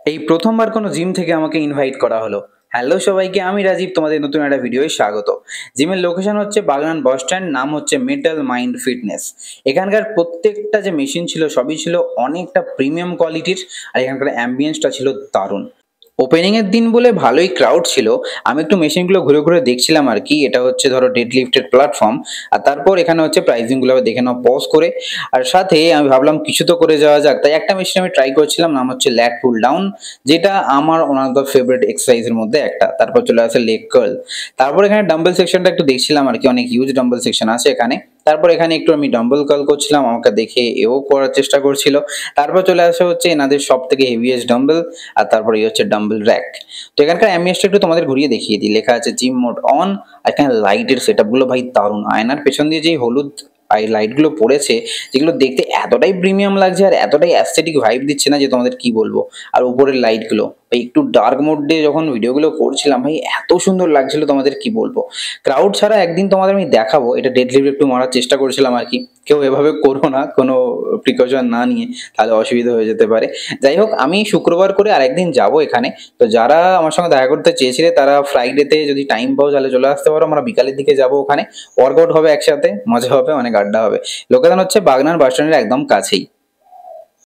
এই প্রথমবার কোনো জিম থেকে আমাকে ইনভাইট করা হলো। হ্যালো সবাইকে, আমি রাজীব, তোমাদের নতুন একটা ভিডিওয় স্বাগত। জিমের লোকেশন হচ্ছে বাগনান বাস স্ট্যান্ড, নাম হচ্ছে মেটাল মাইন্ড ফিটনেস। এখানকার প্রত্যেকটা যে মেশিন ছিল সবই ছিল অনেকটা প্রিমিয়াম কোয়ালিটির, আর এখানকার অ্যাম্বিয়েন্সটা ছিল দারুণ। ওপেনিং এর দিন বলে ভালোই ক্রাউড ছিল। আমি একটু মেশিনগুলো ঘুরে ঘুরে দেখছিলাম আর কি। এটা হচ্ছে ধরো ডেড লিফটের প্ল্যাটফর্ম। আর তারপর এখানে হচ্ছে প্রাইসিং গুলো দেখে নাও পজ করে। আর সাথে আমি ভাবলাম কিছু তো করে যাওয়া যাক, তাই একটা মেশিন আমি ট্রাই করছিলাম, নাম হচ্ছে ল্যাট পুল ডাউন, যেটা আমার ওয়ান অফ দ্য ফেভারিট এক্সারসাইজের মধ্যে একটা। তারপর চলে আসে লেগ কার্ল। তারপর এখানে ডাম্বেল সেকশনটা একটু দেখছিলাম আর কি, অনেক হিউজ ডাম্বেল সেকশন আছে এখানে। তারপর এখানে একটু আমি ডাম্বেল কার্ল করছিলাম, আমাকে দেখে এও করার চেষ্টা করছিল। তারপর চলে আসে হচ্ছে এনাদের সব থেকে হেভিয়েস্ট ডাম্বেল, আর তারপরে এই হচ্ছে ডাম্বেল র্যাক। তো এখানকার অ্যাম্বিয়েন্সটা একটু তোমাদের ঘুরিয়ে দেখিয়ে দিই। লেখা আছে জিম মোড অন। আর এখানে লাইটের সেট আপগুলো ভাই দারুণ। আয়নার পেছন দিয়ে যেই হলুদ এই লাইটগুলো পড়েছে, যেগুলো দেখতে এতটাই প্রিমিয়াম লাগছে আর এতটাই অ্যাস্থেটিক ভাইব দিচ্ছে না যে তোমাদের কি বলবো। আর উপরের লাইটগুলো ভাই একটু ডার্ক মোডে যখন ভিডিওগুলো করছিলাম ভাই এত সুন্দর লাগছিল তোমাদের কি বলবো। ক্রাউড ছাড়া একদিন তোমাদের আমি দেখাবো, এটা ডেডলিফট একটু মারার চেষ্টা করেছিলাম আর কি। কেউ এভাবে করবো না কোনো প্রিকশন না নিয়ে, তাহলে অসুবিধা হয়ে যেতে পারে। যাই হোক, আমি শুক্রবার করে আরেকদিন যাব এখানে। তো যারা আমার সঙ্গে দেখা করতে চেয়েছিলে তারা ফ্রাইডেতে যদি টাইম পাও তাহলে চলে আসতে পারো। আমরা বিকালের দিকে যাব ওখানে, ওয়ার্কআউট হবে একসাথে, মজা হবে, অনেক আড্ডা হবে। লোকেশন হচ্ছে বাগনান বাস স্ট্যান্ডের একদম কাছেই।